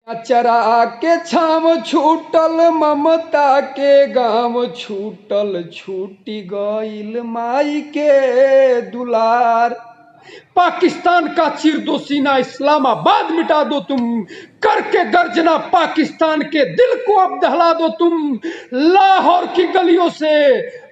चरा के छाव छूटल ममता के गाँव छूटल छूटी गईल माई के दुलार। पाकिस्तान का चिरदोसीना इस्लामाबाद मिटा दो तुम, करके गर्जना पाकिस्तान के दिल को अब दहला दो तुम। लाहौर की गलियों से,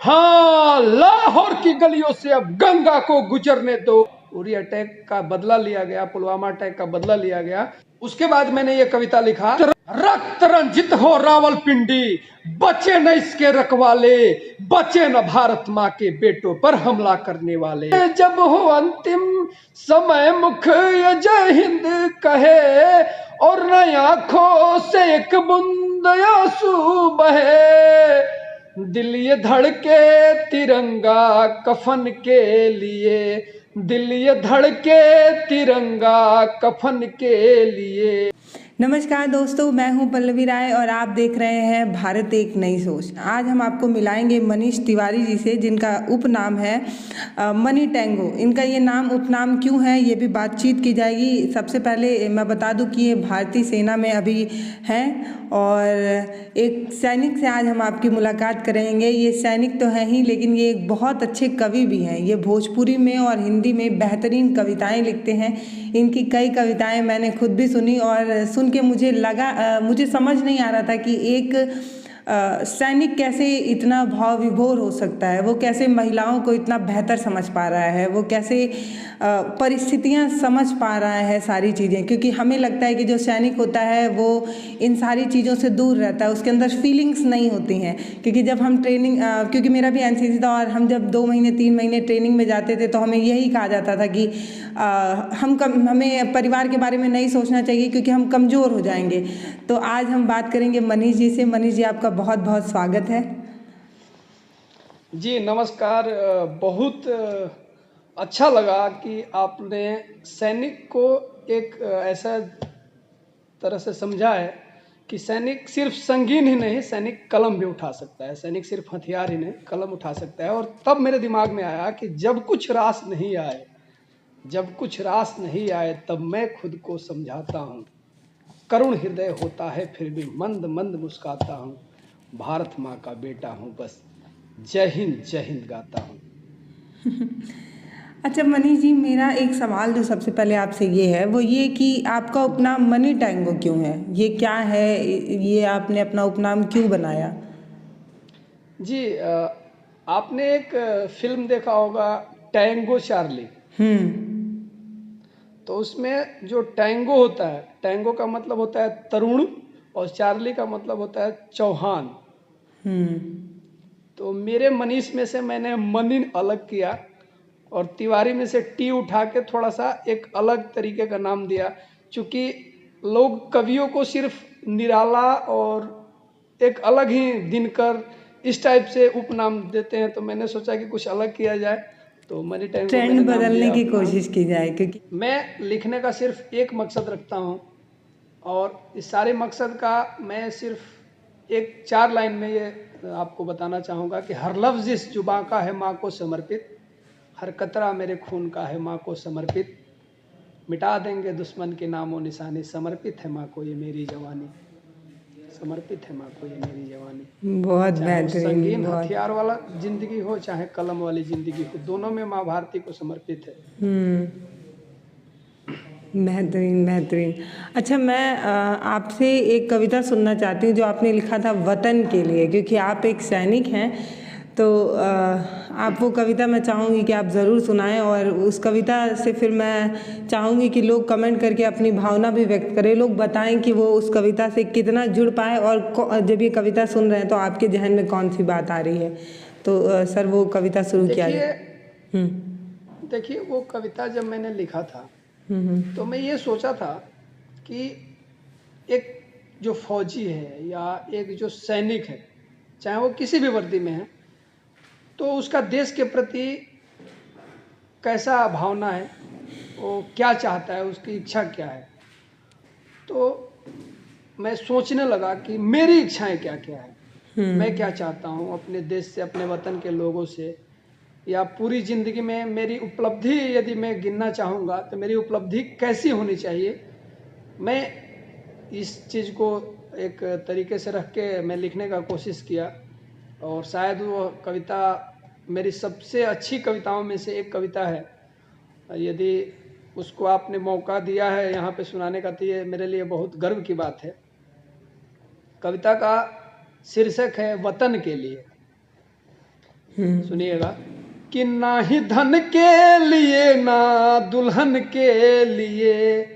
हाँ लाहौर की गलियों से अब गंगा को गुजरने दो। उरी अटैक का बदला लिया गया, पुलवामा अटैक का बदला लिया गया। उसके बाद मैंने ये कविता लिखा, रक्त रंजित हो रावलपिंडी, बचे न इसके रखवाले, बचे न भारत माँ के बेटों पर हमला करने वाले। जब हो अंतिम समय मुख ये जय हिंद कहे, और न आंखों से एक बूंद आंसू बहे। दिल ये धड़के तिरंगा कफन के लिए, दिल ये धड़के तिरंगा कफन के लिए। नमस्कार दोस्तों, मैं हूं पल्लवी राय और आप देख रहे हैं भारत एक नई सोच। आज हम आपको मिलाएंगे मनीष तिवारी जी से, जिनका उपनाम है मनी टैंगो। इनका ये नाम उपनाम क्यों है, ये भी बातचीत की जाएगी। सबसे पहले मैं बता दूं कि ये भारतीय सेना में अभी हैं और एक सैनिक से आज हम आपकी मुलाकात करेंगे। ये सैनिक तो हैं ही, लेकिन ये एक बहुत अच्छे कवि भी हैं। ये भोजपुरी में और हिंदी में बेहतरीन कविताएं लिखते हैं। इनकी कई कविताएं मैंने खुद भी सुनी और सुन के मुझे समझ नहीं आ रहा था कि एक सैनिक कैसे इतना भाव विभोर हो सकता है, वो कैसे महिलाओं को इतना बेहतर समझ पा रहा है, वो कैसे परिस्थितियां समझ पा रहा है सारी चीज़ें। क्योंकि हमें लगता है कि जो सैनिक होता है वो इन सारी चीज़ों से दूर रहता है, उसके अंदर फीलिंग्स नहीं होती हैं। क्योंकि जब हम ट्रेनिंग क्योंकि मेरा भी एनसीसी था और हम जब 2 महीने 3 महीने ट्रेनिंग में जाते थे तो हमें यही कहा जाता था कि हमें परिवार के बारे में नहीं सोचना चाहिए क्योंकि हम कमज़ोर हो जाएंगे। तो आज हम बात करेंगे मनीष जी से। मनीष जी, आपका बहुत बहुत स्वागत है। जी नमस्कार। बहुत अच्छा लगा कि आपने सैनिक को एक ऐसा तरह से समझा है कि सैनिक सिर्फ संगीन ही नहीं, सैनिक कलम भी उठा सकता है। सैनिक सिर्फ हथियार ही नहीं, कलम उठा सकता है। और तब मेरे दिमाग में आया कि जब कुछ रास नहीं आए, जब कुछ रास नहीं आए, तब मैं खुद को समझाता हूँ। करुण हृदय होता है फिर भी मंद मंद मुस्काता हूँ। भारत माँ का बेटा हूँ, बस जय हिंद गाता हूँ। अच्छा मनीष जी, मेरा एक सवाल जो सबसे पहले आपसे ये है वो ये कि आपका उपनाम मनी टैंगो क्यों है? ये क्या है, ये आपने अपना उपनाम क्यों बनाया? जी आपने एक फिल्म देखा होगा, टैंगो चार्ली। तो उसमें जो टैंगो होता है, टैंगो का मतलब होता है तरुण और चार्ली का मतलब होता है चौहान। तो मेरे मनीष में से मैंने मनी अलग किया और तिवारी में से टी उठा के थोड़ा सा एक अलग तरीके का नाम दिया। चूँकि लोग कवियों को सिर्फ निराला और एक अलग ही दिनकर इस टाइप से उपनाम देते हैं, तो मैंने सोचा कि कुछ अलग किया जाए, तो मनी टैंगो ट्रेंड बदलने की कोशिश की जाए। क्योंकि मैं लिखने का सिर्फ एक मकसद रखता हूँ और इस सारे मकसद का मैं सिर्फ एक 4 लाइन में ये आपको बताना चाहूँगा कि हर लफ्ज़ इस जुबां का है माँ को समर्पित, हर कतरा मेरे खून का है माँ को समर्पित, मिटा देंगे दुश्मन के नामों निशानी, समर्पित है माँ को ये मेरी जवानी, समर्पित है माँ को ये मेरी जवानी। बहुत बेहतरीन। संगीन बहुत हथियार वाला जिंदगी हो चाहे कलम वाली जिंदगी हो, दोनों में माँ भारती को समर्पित है। बेहतरीन। अच्छा, मैं आपसे एक कविता सुनना चाहती हूँ जो आपने लिखा था वतन के लिए। क्योंकि आप एक सैनिक हैं तो आप वो कविता मैं चाहूँगी कि आप ज़रूर सुनाएं और उस कविता से फिर मैं चाहूँगी कि लोग कमेंट करके अपनी भावना भी व्यक्त करें। लोग बताएं कि वो उस कविता से कितना जुड़ पाए और जब ये कविता सुन रहे हैं तो आपके जहन में कौन सी बात आ रही है। तो सर वो कविता शुरू किया जाए। देखिए वो कविता जब मैंने लिखा था तो मैं ये सोचा था कि एक जो फौजी है या एक जो सैनिक है, चाहे वो किसी भी वर्दी में है, तो उसका देश के प्रति कैसा भावना है, वो क्या चाहता है, उसकी इच्छा क्या है। तो मैं सोचने लगा कि मेरी इच्छाएं क्या क्या है, मैं क्या चाहता हूँ अपने देश से, अपने वतन के लोगों से, या पूरी ज़िंदगी में मेरी उपलब्धि यदि मैं गिनना चाहूँगा तो मेरी उपलब्धि कैसी होनी चाहिए। मैं इस चीज़ को एक तरीके से रख के मैं लिखने का कोशिश किया, और शायद वो कविता मेरी सबसे अच्छी कविताओं में से एक कविता है। यदि उसको आपने मौका दिया है यहाँ पे सुनाने का, तो ये मेरे लिए बहुत गर्व की बात है। कविता का शीर्षक है वतन के लिए। सुनिएगा कि ना ही धन के लिए ना दुल्हन के लिए,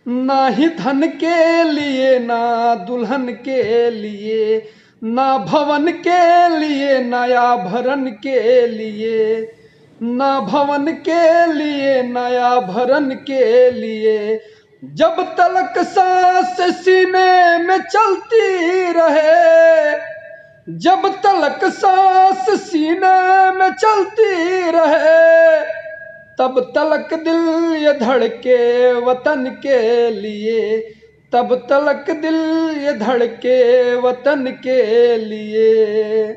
ना ही धन के लिए ना दुल्हन के लिए, ना भवन के लिए ना आभरण के लिए, ना भवन के लिए ना आभरण के लिए, जब तलक सांस सीने में चलती रहे, जब तलक सांस सीने में चलती रहे, तब तलक दिल ये धड़के वतन के लिए, तब तलक दिल ये धड़के वतन के लिए।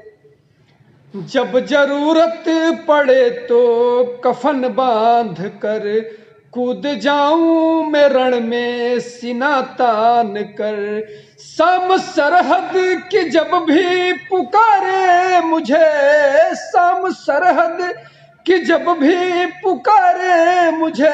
जब जरूरत पड़े तो कफन बांध कर कूद जाऊं मैं रण में सीना तान कर, शाम सरहद की जब भी पुकारे मुझे, शाम सरहद कि जब भी पुकारे मुझे,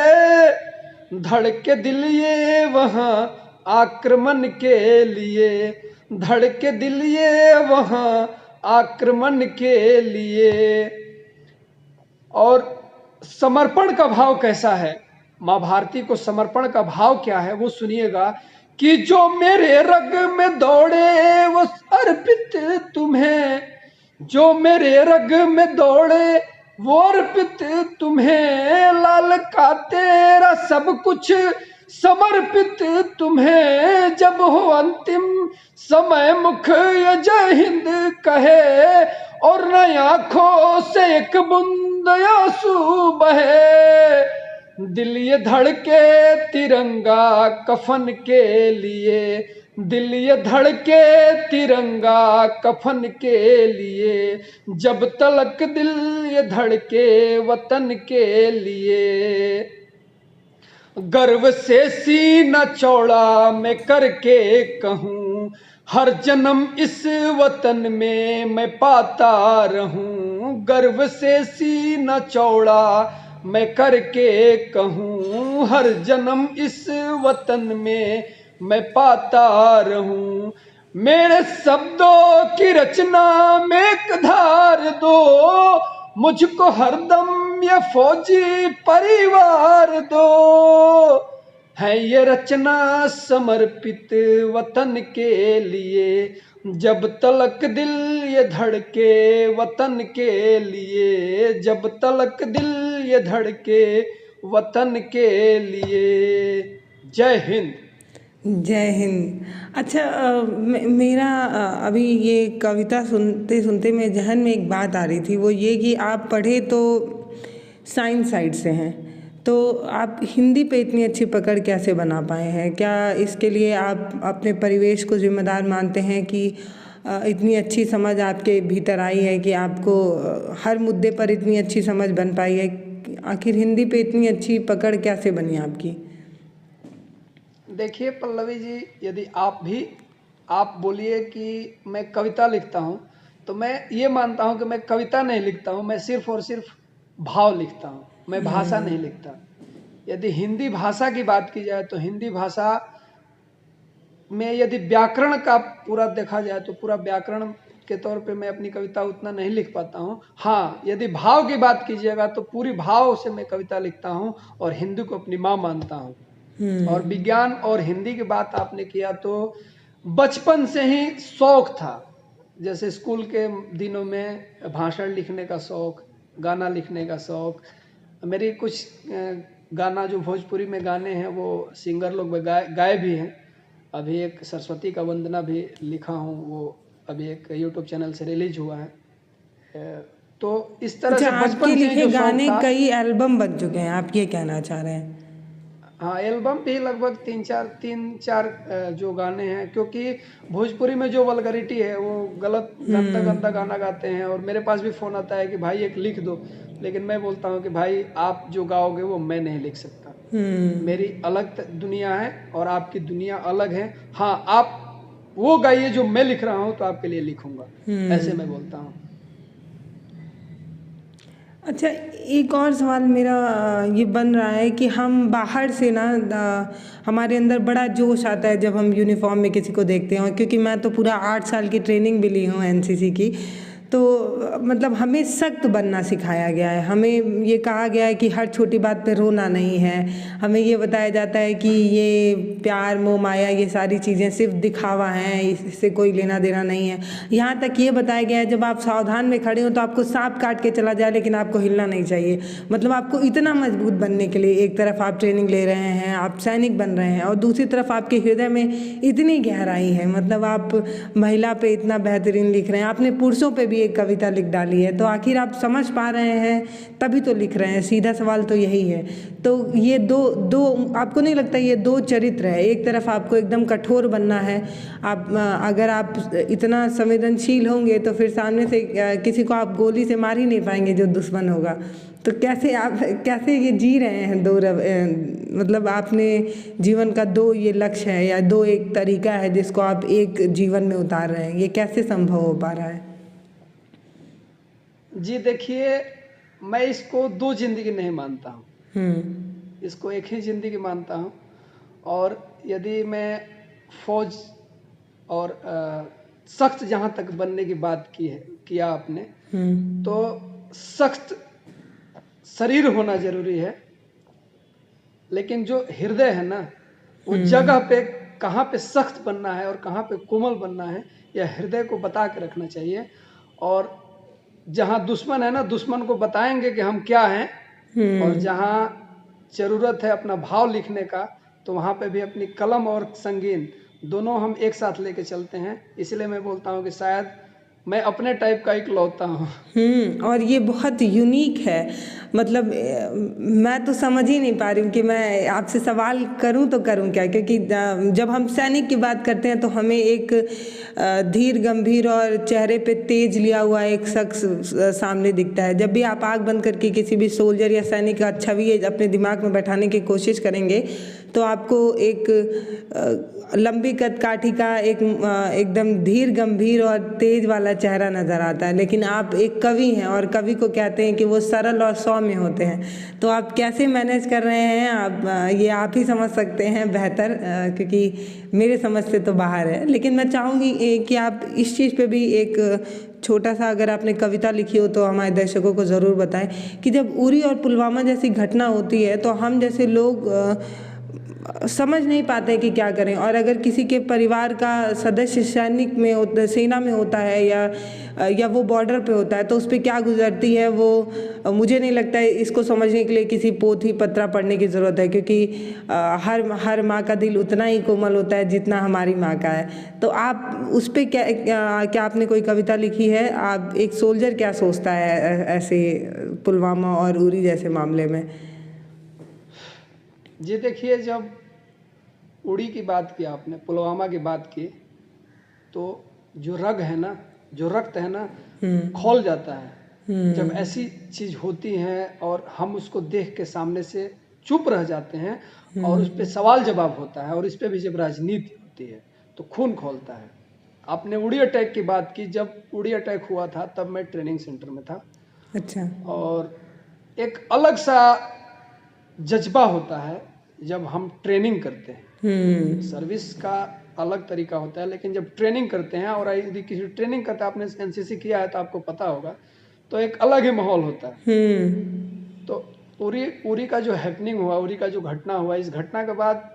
धड़के दिल ये वहाँ आक्रमण के लिए, धड़के दिल ये वहाँ आक्रमण के लिए। और समर्पण का भाव कैसा है, माँ भारती को समर्पण का भाव क्या है वो सुनिएगा कि जो मेरे रग में दौड़े वो अर्पित तुम्हें, जो मेरे रग में दौड़े वो अर्पित तुम्हें, लाल का तेरा सब कुछ समर्पित तुम्हें, जब हो अंतिम समय मुख ये जय हिंद कहे, और नई आंखों से एक बूंद आंसू बहे, दिल ये धड़के तिरंगा कफन के लिए, दिल ये धड़के तिरंगा कफन के लिए, जब तलक दिल ये धड़के वतन के लिए। गर्व से सीना चौड़ा मैं करके कहूँ, हर जन्म इस वतन में मैं पाता रहूँ, गर्व से सीना चौड़ा मैं करके कहूँ, हर जन्म इस वतन में मैं पाता रहूं। मेरे शब्दों की रचना में एक धार दो, मुझको हरदम ये फौजी परिवार दो, है ये रचना समर्पित वतन के लिए, जब तलक दिल ये धड़के वतन के लिए, जब तलक दिल ये धड़के वतन के लिए। जय हिंद। जय हिंद। अच्छा, मेरा अभी ये कविता सुनते सुनते मेरे जहन में एक बात आ रही थी, वो ये कि आप पढ़े तो साइंस साइड से हैं, तो आप हिंदी पे इतनी अच्छी पकड़ कैसे बना पाए हैं? क्या इसके लिए आप अपने परिवेश को जिम्मेदार मानते हैं कि इतनी अच्छी समझ आपके भीतर आई है कि आपको हर मुद्दे पर इतनी अच्छी समझ बन पाई है? आखिर हिंदी पे इतनी अच्छी पकड़ कैसे बनी आपकी? देखिए पल्लवी जी, यदि आप बोलिए कि मैं कविता लिखता हूँ, तो मैं ये मानता हूँ कि मैं कविता नहीं लिखता हूँ, मैं सिर्फ और सिर्फ भाव लिखता हूँ, मैं भाषा नहीं लिखता। यदि हिंदी भाषा की बात की जाए तो हिंदी भाषा में यदि व्याकरण का पूरा देखा जाए तो पूरा व्याकरण के तौर पे मैं अपनी कविता उतना नहीं लिख पाता हूँ। हाँ, यदि भाव की बात कीजिएगा तो पूरी भाव से मैं कविता लिखता हूँ और हिंदी को अपनी माँ मानता हूँ। और विज्ञान और हिंदी की बात आपने किया तो बचपन से ही शौक था, जैसे स्कूल के दिनों में भाषण लिखने का शौक, गाना लिखने का शौक। मेरी कुछ गाना जो भोजपुरी में गाने हैं वो सिंगर लोग गाए भी हैं। अभी एक सरस्वती का वंदना भी लिखा हूँ, वो अभी एक यूट्यूब चैनल से रिलीज हुआ है। तो इस तरह से बचपन से लिखे गाने कई एल्बम बन चुके हैं, आप ये कहना चाह रहे हैं? हाँ, एल्बम भी लगभग तीन चार जो गाने हैं, क्योंकि भोजपुरी में जो वल्गरिटी है वो गलत गंदा गाना गाते हैं, और मेरे पास भी फ़ोन आता है कि भाई एक लिख दो, लेकिन मैं बोलता हूँ कि भाई आप जो गाओगे वो मैं नहीं लिख सकता। मेरी अलग दुनिया है और आपकी दुनिया अलग है। हाँ, आप वो गाइए जो मैं लिख रहा हूँ तो आपके लिए लिखूंगा, ऐसे मैं बोलता हूँ। अच्छा, एक और सवाल मेरा ये बन रहा है कि हम बाहर से ना हमारे अंदर बड़ा जोश आता है जब हम यूनिफॉर्म में किसी को देखते हैं, क्योंकि मैं तो पूरा 8 साल की ट्रेनिंग भी ली हूँ एनसीसी की। तो मतलब हमें सख्त बनना सिखाया गया है, हमें ये कहा गया है कि हर छोटी बात पे रोना नहीं है, हमें ये बताया जाता है कि ये प्यार मोह माया ये सारी चीज़ें सिर्फ दिखावा हैं, इससे कोई लेना देना नहीं है। यहाँ तक ये बताया गया है जब आप सावधान में खड़े हो तो आपको सांप काट के चला जाए लेकिन आपको हिलना नहीं चाहिए। मतलब आपको इतना मजबूत बनने के लिए एक तरफ आप ट्रेनिंग ले रहे हैं, आप सैनिक बन रहे हैं, और दूसरी तरफ आपके हृदय में इतनी गहराई है। मतलब आप महिला पे इतना बेहतरीन लिख रहे हैं, आपने पुरुषों पे भी एक कविता लिख डाली है, तो आखिर आप समझ पा रहे हैं तभी तो लिख रहे हैं। सीधा सवाल तो यही है। तो ये दो दो आपको नहीं लगता ये दो चरित्र है? एक तरफ आपको एकदम कठोर बनना है, आप अगर आप इतना संवेदनशील होंगे तो फिर सामने से किसी को आप गोली से मार ही नहीं पाएंगे जो दुश्मन होगा। तो कैसे ये जी रहे हैं मतलब आपने जीवन का दो ये लक्ष्य है या दो एक तरीका है जिसको आप एक जीवन में उतार रहे हैं, ये कैसे संभव हो पा रहा है? जी देखिए, मैं इसको दो जिंदगी नहीं मानता हूँ, इसको एक ही जिंदगी मानता हूँ। और यदि मैं फौज और सख्त जहाँ तक बनने की बात की है किया आपने, तो सख्त शरीर होना जरूरी है, लेकिन जो हृदय है ना, वो जगह पे कहाँ पे सख्त बनना है और कहाँ पे कोमल बनना है, यह हृदय को बता के रखना चाहिए। और जहाँ दुश्मन है ना, दुश्मन को बताएंगे कि हम क्या हैं, और जहाँ जरूरत है अपना भाव लिखने का, तो वहाँ पे भी अपनी कलम और संगीन दोनों हम एक साथ लेके चलते हैं। इसलिए मैं बोलता हूँ कि शायद मैं अपने टाइप का इकलौता हूँ। और ये बहुत यूनिक है। मतलब मैं तो समझ ही नहीं पा रही हूँ कि मैं आपसे सवाल करूँ तो करूँ क्या, क्योंकि जब हम सैनिक की बात करते हैं तो हमें एक धीर गंभीर और चेहरे पे तेज लिया हुआ एक शख्स सामने दिखता है। जब भी आप आँख बंद करके किसी भी सोल्जर या सैनिक का छवि अपने दिमाग में बैठाने की कोशिश करेंगे तो आपको एक लंबी कद काठी का एक एकदम धीर गंभीर और तेज वाला चेहरा नज़र आता है। लेकिन आप एक कवि हैं और कवि को कहते हैं कि वो सरल और सौम्य होते हैं। तो आप कैसे मैनेज कर रहे हैं ये आप ही समझ सकते हैं बेहतर, क्योंकि मेरे समझ से तो बाहर है। लेकिन मैं चाहूँगी कि आप इस चीज़ पे भी एक छोटा सा, अगर आपने कविता लिखी हो तो हमारे दर्शकों को ज़रूर बताएं कि जब उरी और पुलवामा जैसी घटना होती है तो हम जैसे लोग समझ नहीं पाते कि क्या करें। और अगर किसी के परिवार का सदस्य सेना में होता है या वो बॉर्डर पे होता है तो उस पर क्या गुजरती है वो मुझे नहीं लगता है इसको समझने के लिए किसी पोथी पत्रा पढ़ने की ज़रूरत है, क्योंकि हर माँ का दिल उतना ही कोमल होता है जितना हमारी माँ का है। तो आप उस पर क्या आपने कोई कविता लिखी है? आप एक सोल्जर क्या सोचता है ऐसे पुलवामा और उरी जैसे मामले में? जी देखिए, जब उड़ी की बात की आपने, पुलवामा की बात की, तो जो रग है ना, जो रक्त है ना, खौल जाता है जब ऐसी चीज होती है और हम उसको देख के सामने से चुप रह जाते हैं और उस पर सवाल जवाब होता है, और इस पे भी जब राजनीति होती है तो खून खौलता है। आपने उड़ी अटैक की बात की, जब उड़ी अटैक हुआ था तब मैं ट्रेनिंग सेंटर में था। अच्छा। और एक अलग सा जज्बा होता है जब हम ट्रेनिंग करते हैं। सर्विस का अलग तरीका होता है, लेकिन जब ट्रेनिंग करते हैं, और यदि किसी ट्रेनिंग करता है, आपने एनसीसी किया है तो आपको पता होगा, तो एक अलग ही माहौल होता है। तो उरी का जो हैपनिंग हुआ, उरी का जो घटना हुआ, इस घटना के बाद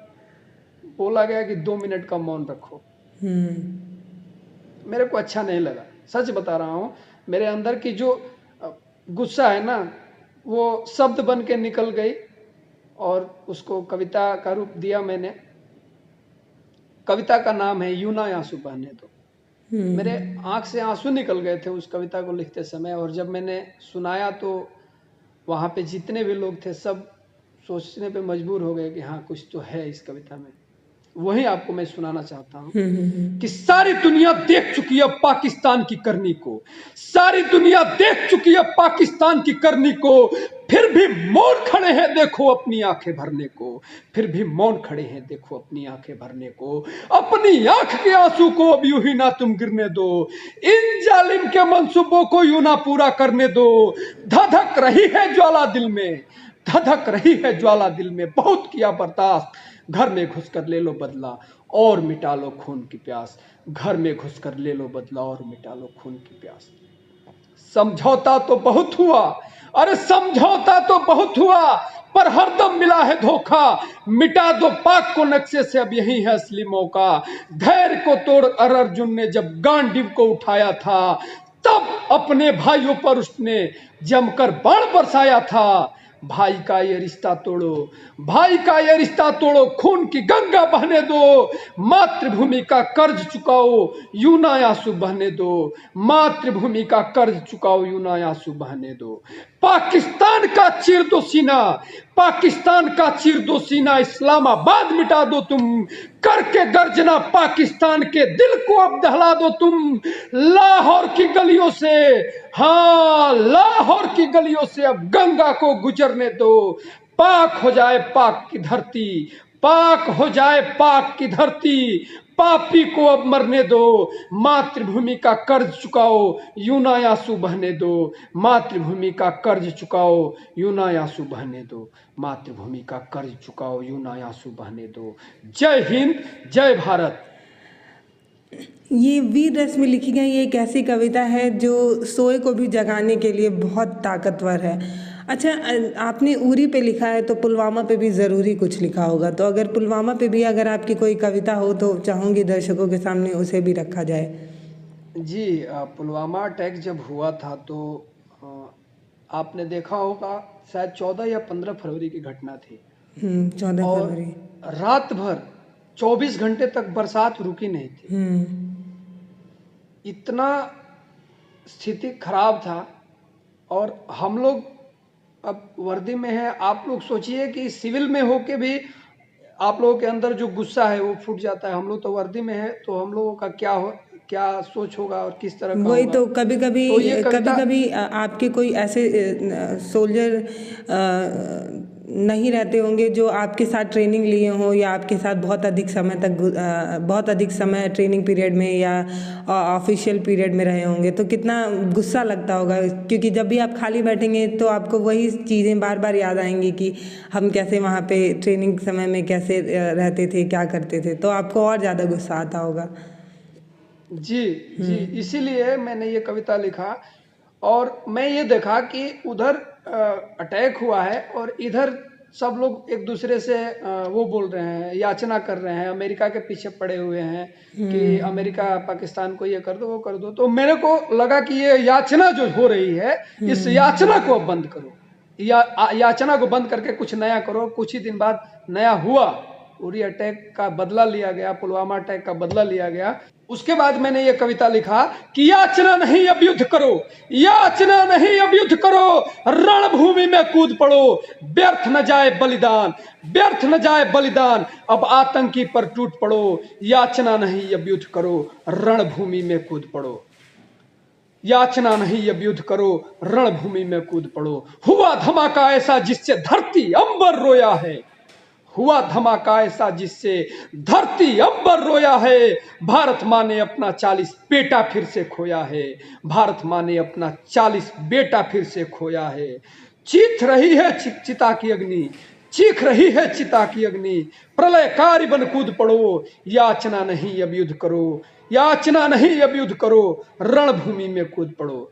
बोला गया कि 2 मिनट का मौन रखो। मेरे को अच्छा नहीं लगा, सच बता रहा हूँ। मेरे अंदर की जो गुस्सा है ना, वो शब्द बन के निकल गई और उसको कविता का रूप दिया मैंने। कविता का नाम है यूं ना आंसू बहने दो। मेरे आंख से आंसू निकल गए थे उस कविता को लिखते समय, और जब मैंने सुनाया तो वहाँ पे जितने भी लोग थे सब सोचने पे मजबूर हो गए कि हाँ, कुछ तो है इस कविता में। वही आपको मैं सुनाना चाहता हूं कि सारी दुनिया देख चुकी है पाकिस्तान की करनी को, सारी दुनिया देख चुकी है पाकिस्तान की करनी को, फिर भी मौन खड़े हैं देखो अपनी आंखें भरने को, फिर भी मौन खड़े हैं देखो अपनी आंखें भरने को, अपनी आंख के आंसू को अब यूं ही ना तुम गिरने दो, इन जालिम के मंसूबों को यूं ना पूरा करने दो, धधक रही है ज्वाला दिल में, धधक रही है ज्वाला दिल में, बहुत किया बर्दाश्त, घर में घुसकर ले लो बदला और मिटा लो खून की प्यास, घर में घुसकर ले लो बदला और मिटा लो खून की प्यास। समझौता तो बहुत हुआ, अरे समझौता तो बहुत हुआ, पर हरदम मिला है धोखा, मिटा दो पाक को नक्शे से अब यही है असली मौका, धैर्य को तोड़ अर्जुन ने जब गांडीव को उठाया था, तब अपने भाइयों पर उसने जमकर बाण बरसाया था। भाई का ये रिश्ता तोड़ो, भाई का ये रिश्ता तोड़ो, खून की गंगा बहने दो, मातृभूमि का कर्ज चुकाओ यूं ना आंसू बहने दो, मातृभूमि का कर्ज चुकाओ यूं ना आंसू बहने दो। पाकिस्तान का चीर दो सीना, पाकिस्तान का चीर दो सीना, इस्लामाबाद मिटा दो तुम, करके गर्जना पाकिस्तान के दिल को अब दहला दो तुम, लाहौर की गलियों से, हाँ लाहौर की गलियों से अब गंगा को गुजरने दो, पाक हो जाए पाक की धरती, पाक हो जाए पाक की धरती, पापी को अब मरने दो, मातृभूमि का कर्ज चुकाओ यूं ना आंसू बहने दो, मातृभूमि का कर्ज चुकाओ यूं ना आंसू बहने दो, मातृभूमि का कर्ज चुकाओ यूं ना आंसू बहने दो। जय हिंद, जय भारत। ये वीर रस में लिखी गई एक ऐसी कविता है जो सोए को भी जगाने के लिए बहुत ताकतवर है। अच्छा, आपने उरी पे लिखा है तो पुलवामा पे भी ज़रूरी कुछ लिखा होगा, तो अगर पुलवामा पे भी अगर आपकी कोई कविता हो तो चाहूँगी दर्शकों के सामने उसे भी रखा जाए। जी, पुलवामा अटैक जब हुआ था तो आपने देखा होगा शायद 14 या 15 फरवरी की घटना थी 14 और फरवरी। रात भर 24 घंटे तक बरसात रुकी नहीं थी। इतना स्थिति खराब था और हम लोग अब वर्दी में है, आप लोग सोचिए कि सिविल में होके भी आप लोगों के अंदर जो गुस्सा है वो फूट जाता है, हम लोग तो वर्दी में है तो हम लोगों का क्या सोच होगा और किस तरह का वही होगा। तो कभी कभी तो ये कविता आपके कोई ऐसे सोल्जर नहीं रहते होंगे जो आपके साथ ट्रेनिंग लिए हों या आपके साथ बहुत अधिक समय तक बहुत अधिक समय ट्रेनिंग पीरियड में या ऑफिशियल पीरियड में रहे होंगे, तो कितना गुस्सा लगता होगा, क्योंकि जब भी आप खाली बैठेंगे तो आपको वही चीज़ें बार बार याद आएंगी कि हम कैसे वहाँ पे ट्रेनिंग समय में कैसे रहते थे, क्या करते थे, तो आपको और ज़्यादा गुस्सा आता होगा। जी जी, इसीलिए मैंने ये कविता लिखा और मैं ये देखा कि उधर अटैक हुआ है और इधर सब लोग एक दूसरे से वो बोल रहे हैं, याचना कर रहे हैं, अमेरिका के पीछे पड़े हुए हैं कि अमेरिका पाकिस्तान को ये कर दो वो कर दो। तो मेरे को लगा कि ये याचना जो हो रही है इस याचना को अब बंद करो, याचना को बंद करके कुछ नया करो। कुछ ही दिन बाद नया हुआ, उरी अटैक का बदला लिया गया, पुलवामा अटैक का बदला लिया गया। उसके बाद मैंने ये कविता लिखा कि याचना नहीं अब युद्ध करो, याचना नहीं अब युद्ध करो, रणभूमि में कूद पड़ो, व्यर्थ न जाए बलिदान, व्यर्थ न जाए बलिदान, अब आतंकी पर टूट पड़ो, याचना नहीं अब युद्ध करो, रणभूमि में कूद पड़ो, याचना नहीं अब युद्ध करो, रणभूमि में कूद पड़ो। हुआ धमाका ऐसा जिससे धरती अंबर रोया है, हुआ धमाका ऐसा जिससे धरती अंबर रोया है, भारत माँ ने अपना 40 बेटा फिर से खोया है, भारत माँ ने अपना 40 बेटा फिर से खोया है। चीख रही है चिता की अग्नि, चीख रही है चिता की अग्नि, प्रलयकारी बन कूद पड़ो, याचना नहीं अब युद्ध करो, याचना नहीं अब युद्ध करो, रणभूमि में कूद पड़ो।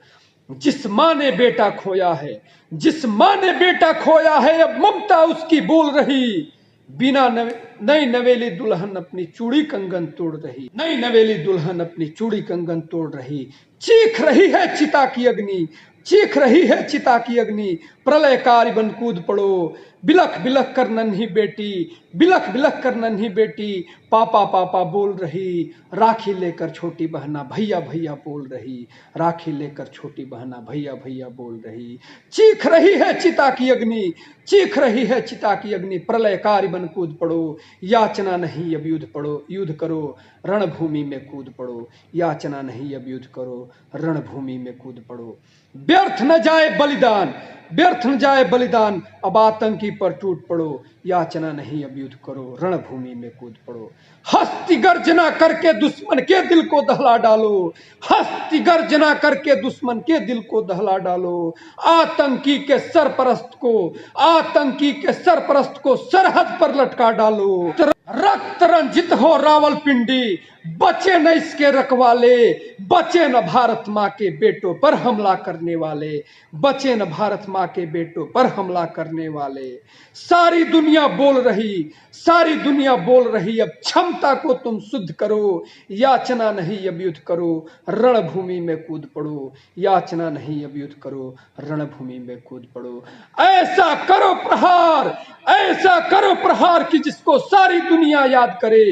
जिस माँ ने बेटा खोया है, जिस माँ ने बेटा खोया है, अब ममता उसकी बोल रही, बिना नई नवेली दुल्हन अपनी चूड़ी कंगन तोड़ रही, नई नवेली दुल्हन अपनी चूड़ी कंगन तोड़ रही। चीख रही है चिता की अग्नि, चीख रही है चिता की अग्नि, प्रलयकारी बन कूद पड़ो, बिलख बिलख कर नन्ही बेटी, बिलख बिलख कर नन्ही बेटी, पापा पापा बोल रही, राखी लेकर छोटी बहना भैया भैया बोल रही, राखी लेकर छोटी बहना भैया भैया बोल रही। चीख रही है चिता की अग्नि, चीख रही है चिता की अग्नि, प्रलयकारी बन कूद पड़ो, याचना नहीं अब युद्ध पड़ो, युद्ध करो, रणभूमि में कूद पड़ो, याचना नहीं अब युद्ध करो, रणभूमि में कूद पड़ो। व्यर्थ न जाए बलिदान, व्यर्थ न जाए बलिदान, अब आतंकी पर टूट पड़ो, याचना नहीं अब युद्ध करो, रणभूमि में कूद पड़ो। हस्ती गर्जना करके दुश्मन के दिल को दहला डालो, हस्ती गर्जना करके दुश्मन के दिल को दहला डालो। आतंकी के सरपरस्त को, आतंकी के सरपरस्त को सरहद पर लटका डालो। रक्त रंजित हो रावलपिंडी, बचे न इसके रखवाले, बचे न भारत माँ के बेटों पर हमला करने वाले, बचे न भारत माँ के बेटों पर हमला करने वाले। सारी दुनिया बोल रही, सारी दुनिया बोल रही, अब क्षमता को तुम शुद्ध करो, याचना नहीं अब युद्ध करो, रणभूमि में कूद पड़ो, याचना नहीं अब युद्ध करो, रणभूमि में कूद पड़ो। ऐसा करो प्रहार, ऐसा करो प्रहार कि जिसको सारी दुनिया याद करे,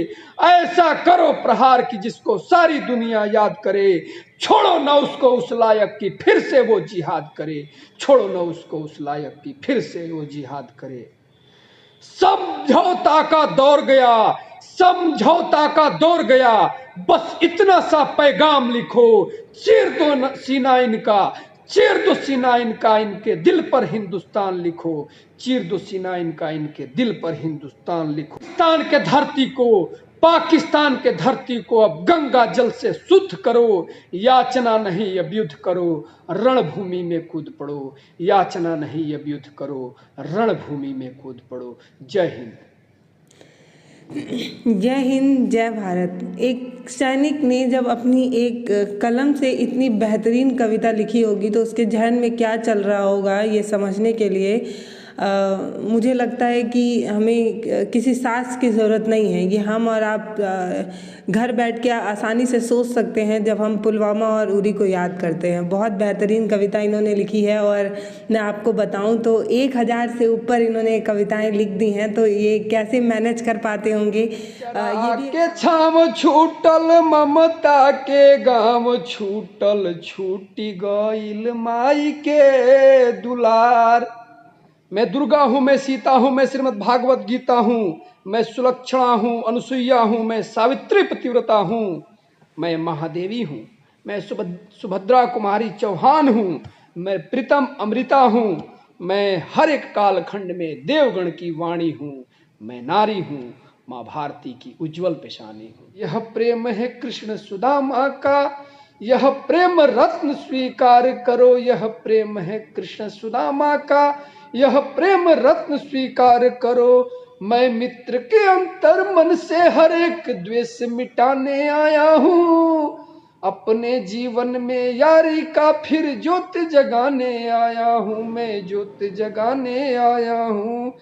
ऐसा करो प्रहार कि जिसको सारी दुनिया याद करे। छोड़ो न उसको उस लायक की फिर से वो जिहाद करे, छोड़ो न उसको उस लायक की फिर से वो जिहाद करे। समझौता का दौर गया, समझौता का दौर गया, बस इतना सा पैगाम लिखो, चीर दो सीना इनका, चीर दो सीना इनका, इनके दिल पर हिंदुस्तान लिखो, चीर दो सीना इनका, इनके दिल पर हिंदुस्तान लिखो। पाकिस्तान के धरती को, पाकिस्तान के धरती को अब गंगा जल से शुद्ध करो, याचना नहीं अब युद्ध करो, रणभूमि में कूद पड़ो, याचना नहीं अब युद्ध करो, रणभूमि में कूद पड़ो। जय हिंद। जय हिंद, जय भारत। एक सैनिक ने जब अपनी एक कलम से इतनी बेहतरीन कविता लिखी होगी तो उसके जहन में क्या चल रहा होगा, ये समझने के लिए मुझे लगता है कि हमें किसी सास की ज़रूरत नहीं है। ये हम और आप घर बैठ के आसानी से सोच सकते हैं जब हम पुलवामा और उरी को याद करते हैं। बहुत बेहतरीन कविता इन्होंने लिखी है और मैं आपको बताऊं तो 1000 से ऊपर इन्होंने कविताएं लिख दी हैं, तो ये कैसे मैनेज कर पाते होंगे। ये के छाम छूटल ममता के गाम छूटल, छूटी गईल माई के दुलार। मैं दुर्गा हूँ, मैं सीता हूँ, मैं श्रीमद् भागवत गीता हूँ, मैं सुलक्षणा हूँ, अनुसुईया हूँ, मैं सावित्री पतिव्रता हूँ, मैं महादेवी हूँ, मैं सुभद्रा कुमारी चौहान हूँ, मैं प्रीतम अमृता हूँ, मैं हर एक कालखंड में देवगण की वाणी हूँ, मैं नारी हूँ, माँ भारती की उज्जवल पेशानी हूँ। यह प्रेम है कृष्ण सुदामा का, यह प्रेम रत्न स्वीकार करो, यह प्रेम है कृष्ण सुदामा का, यह प्रेम रत्न स्वीकार करो। मैं मित्र के अंतर मन से हर एक द्वेष मिटाने आया हूँ, अपने जीवन में यारी का फिर ज्योत जगाने आया हूँ, मैं ज्योत जगाने आया हूँ।